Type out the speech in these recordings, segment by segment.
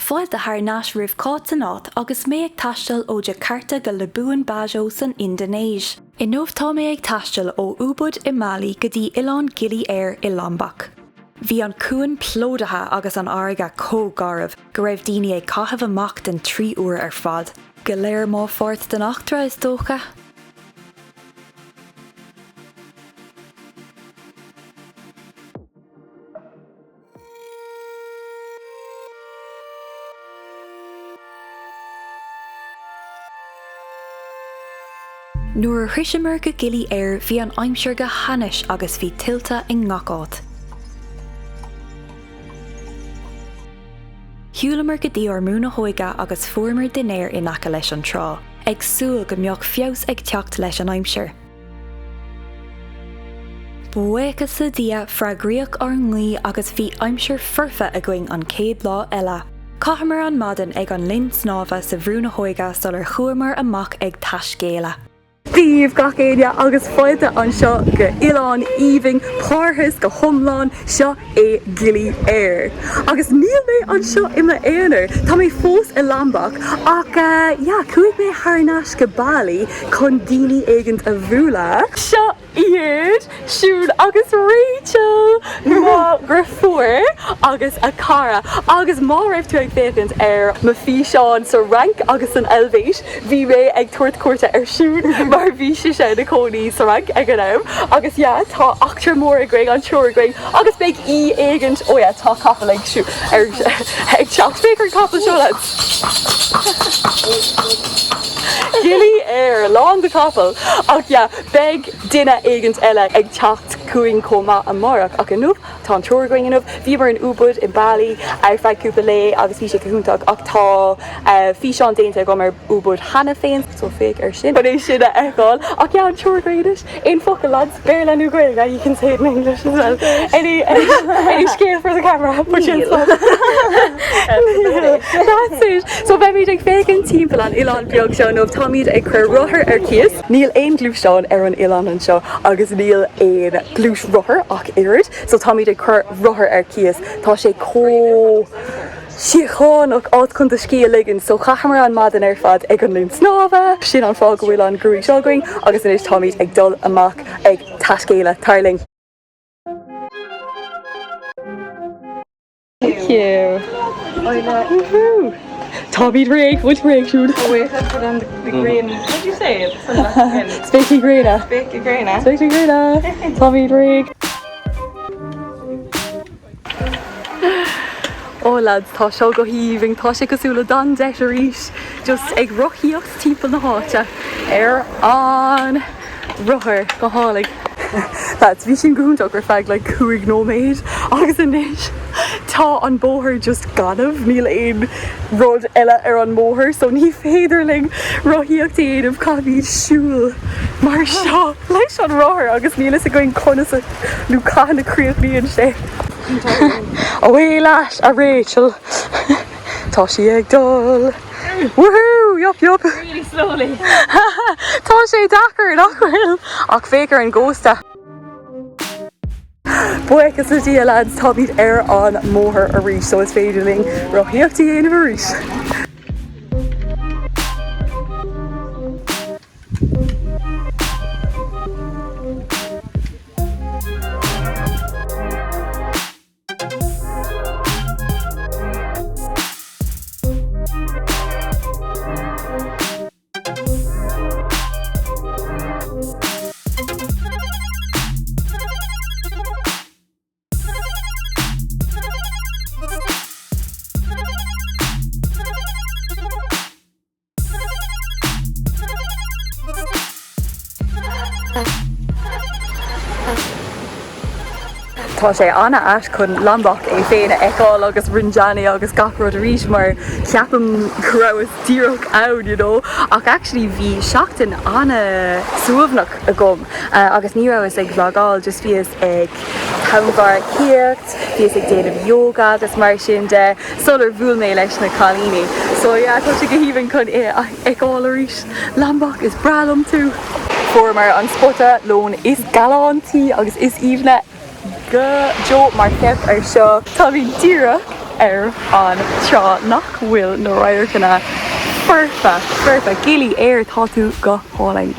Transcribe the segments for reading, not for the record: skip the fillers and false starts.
fáil de thar náis roimh cát an áit agus mé ag taistil ó de carta go le buan baisó san Indinéis. I nómh tá mé ag taistil ó úbud i Mali go dtí Oileán Gili Air i Lombok. Bhí an cuan plódatha agus an áige cógáireamh go raibh daoine ag caitheamh amach den 3 uair ar fad. Go léir má fort den achtra is dócha. Nuair thrisimir go Gili Air bhí an aimsiú go hanis agus bhí tilta i ngacáit. Thiúlamar go dtí ar múna hóige agus fuaimar dinéir i naca leis an trá, ag súil go mbeadh feabhas ag teacht leis an aimsiú. Buíochas sa dia freagraíoch ar nglaí agus bhí aimsiú furfa a going an céad lá eile. Cathamar an madan ag an linn snámha sa bhrúna hóige sul ar chuaimar amach ag taiscéala. Díomh gach éide agus fáilte an seo go Oileán íomhaing páirthas go thomláin seo é Gili Air. Agus níl mé an seo imime éanaar, tá mé fós i Lombok ach chuaigh mé thar go bailí chun daoine éigent a bhúla. Seo iad, siúd agus Rachel, má gur fuair agus a cara agus má raibh tú ag fécint ar ma fí seán sa rank agus an elvéis, bhí mé ag tuairt cuairte ar siúd mar bhí si sé na cónaí sa rank ag an agus tá achtar mór a gréig an teúir gréig agus beag éigent tá capal ag siú ar ag teacht fécar capal seo le. Gili Air, lán de capal ach beag duine éigent eile ag teacht cuaing comá an marach ach an nuamh tá an teúir going inmh bhí mar an úbud in Bali ar feidúpa lé agus bhí sé go húntaach ach tá fí seán déanta go mar úbud hena féin so féic ar sin. But é sin a eáil ach an teúir goidir in focail lads bear lenú goilga you can say it in English as well. Any scale for the camera put you in That's it. So bheith míid ag fécinn timpeall an Oileán beag seo nómh tá míid ag chuir rothair ar cias. Níl aon glúiseán ar an Oileán an seo agus níl aon glúis rothair ach irid so tá míid ag chuir rothair ar cias. Tá sé siáin ach áit chun de scí ligint so cathamar an madan ar fad ag an lún snámha sin an fág go bhfuil an grúí seoing agus inis tá míid ag dul amach ag taiscéala tarling. Thank you. Woohoo! Tommy Drake, which Drake shoot? Oh wait, I put on the green. What did you say? Speaky Grena. Speaky Grena. Speaky Grena. Tommy Drake. Oh lads, tá seo go híomhaing, tá sé cosúla don deis a rís, just ag rothíocht timpeall na háite ar an rothair go hálaigh. Lads, bhí sin gúntaach ar feadh le 2 nóméid agus inis tá an bóthir just ganamh níl aon rud eile ar an móthir so ní féidirling rothíocht éanamh caithfíd siúil mar seo leis an rothair agus níl is a going conas a lucan naríochnaíonn sé. Ó é leis a Rachel tá sí ag dul. Woohoo! Yup! Really slowly. Tá sé dachar nachhfuil ach féicear an ggósta. Buíochas sa dia lads tá míid ar an móthir a rís so is féidirling rothíochtaí éanamh a rís. Tá sé anna as chun Lombok é féin eáil agus rinjani agus gachród a rís mar ceapam chráas díreach ann, ach actually bhí seachtain anna suamhnach a gom agus ní raibh ag bhlagáil just bhíos ag tambhar cíocht, bhíos ag déanamh yoga agus mar sin de solar bhúil mé leis na cálíní. So tá sé go híomhann chun eáil a rís Lombok is bralam tú. Formar an spotta lón is galantí agus is íomhne go Jo mar ceap ar seo tá bhí díreach an trá nach bhfuil nó áireamh Perfect. Gili Air tá tú go hálainn.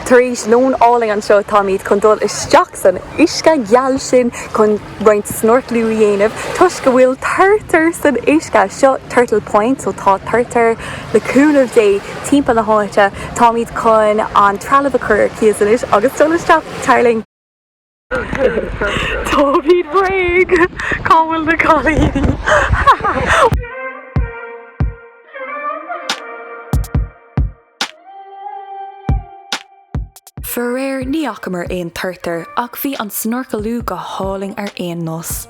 Taréis lón álainn an seo táid chun dul isteach san isce geal sin chun roint snorclú a dhéanamh. Toisc go bhfuil tartar san isce seo Turtle Point, so tá tartar le cúnamh dé timpeall na háite táid chun an trealamh a chur cíasanis agus dul isteach tarling. Táid breig cá bhfuil na cálaí. For réir ní acham ar aon tartar ach bhí an snorcalú go hálainn ar aon nos.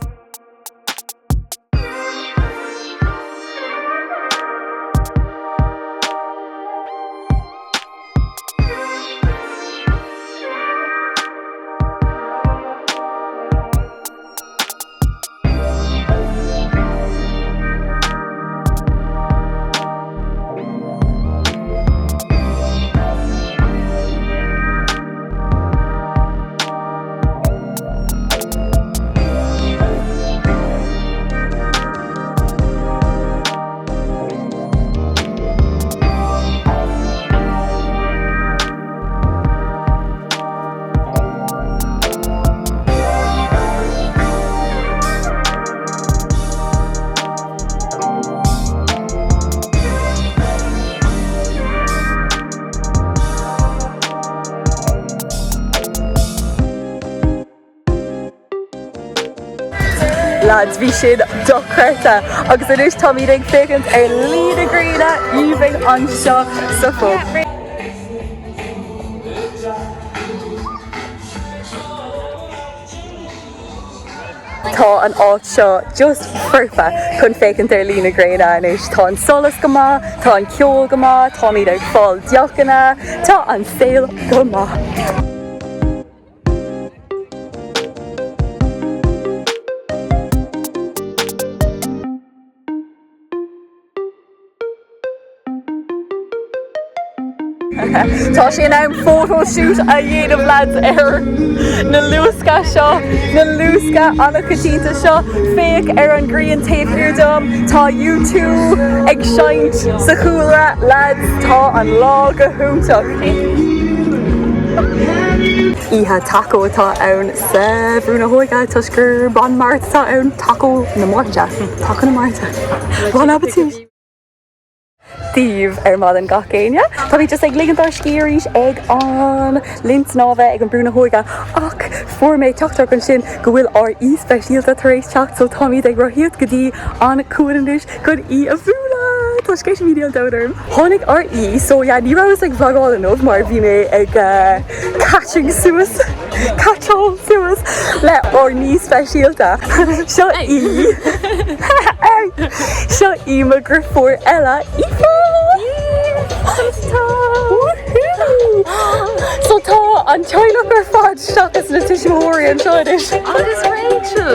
Lads, bhí sin do chuirte agus inis táid ag fécant ar lína gréine íomhaigh an seo sa fóg. Tá an áit seo just perfect chun fécant ar lína gréine inis. Tá an solas go maith, tá an ceol go maith, táid ag fáil deochanna, tá an saoil go maith. Tá sé an photoshoot a dhéanamh lads ar na luasca seo, na luasca anna catínta seo, féic ar an Green Tapeir dom, tá U2 ag seint sa chúla lads, tá an lá go húntaach. Ihe taco atá ann sa bhrúna hóige tuis gur bon mart tá ann taco na mórte. Taco na mórte. Bon appetit! Díomh ar mad an gach céine. Tá bhí just ag ligint ar scíirís ag an lint nábha ag an brúna hóige ach fuair méid teachtar an sin go bhfuil RE speisialta tar éis teach so táid ag roiíod go dtí an cuairis chun a bhúla. Tá scéis vídeo dádarm. Tháinig RE so ní rah ag bhagáil an nómh mar bhí mé ag catching suas. Catchall suas le or ní speisialta. Seo Seo me gur fuair eile So tá an teilech ar fad seachas na tuismóirí an seoidir. Agus Rachel!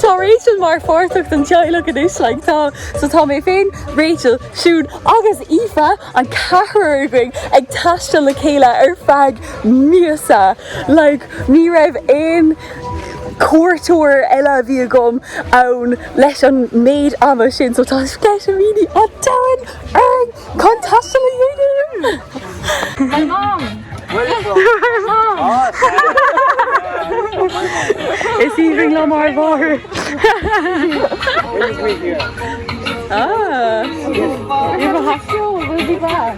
Tá Rachel mar fórtacht an teilech an is like tá. So tá mé féin Rachel siún agus Aoife an cethirring ag taiste le chéile ar feadh míosa. Like ní raibh aon cuairteoir eile bhí agam ann leis an méid ama sin so tá sceis a rini an dain ar chun taiste le dhéanamh. My mom! Where are you from? Is even la mar bhar. Where is we here? You're a hospital, we'll be back.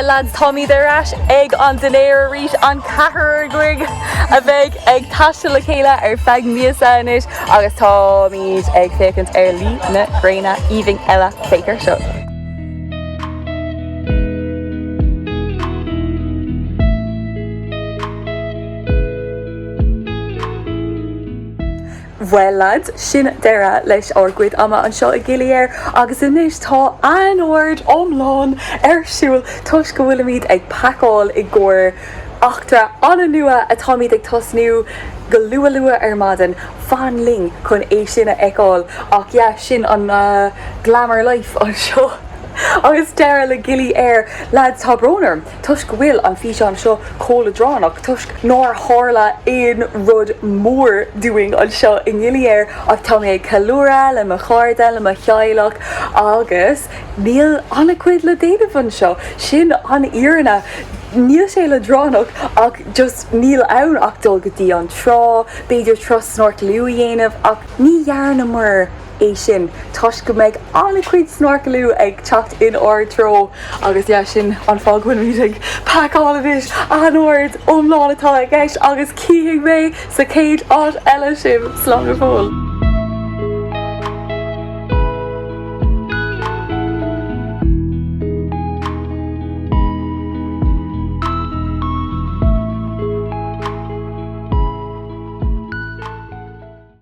Well lads, Tommy thereat ag an Dinéir rís an cahar gwig a bheith ag taiste le chéile feag míosa inis agus Tommy's ag fécant lí na gréine aoibheann eile féidir seo. Well lads, sin deire leis orgcuid ama an seo I Gili Air agus inis tá anord omláin siúil Toisc go bhfuil míad ag pacáil I gcóir achtra anna nua a Tommy ag tosnú go lua madan fan ling chun sinna eáil ach sin an glamour life an seo. Agus deire le Gili Air lads tá brónar Toisc go bhfuil an fís an seo cóla dránach Toisc nóir tharla in rud mór doing an seo in Gili Air ach tá mé calúra le mo cháirde le mo cheilech agus níl anna cuid le déanamh an seo sin an iarraidh níl sé le dránach ach just níl ann ach dul go dtí an trá beidir tros snorkelú dhéanamh ach ní dhearna mar sin Toisc go méid anna cuid snorkelú ag teacht in tro agus sin an fághain mí ag pacáis anord omláin atá ag gceist agus cíigh mé sa céad áit eile sin slán fóil.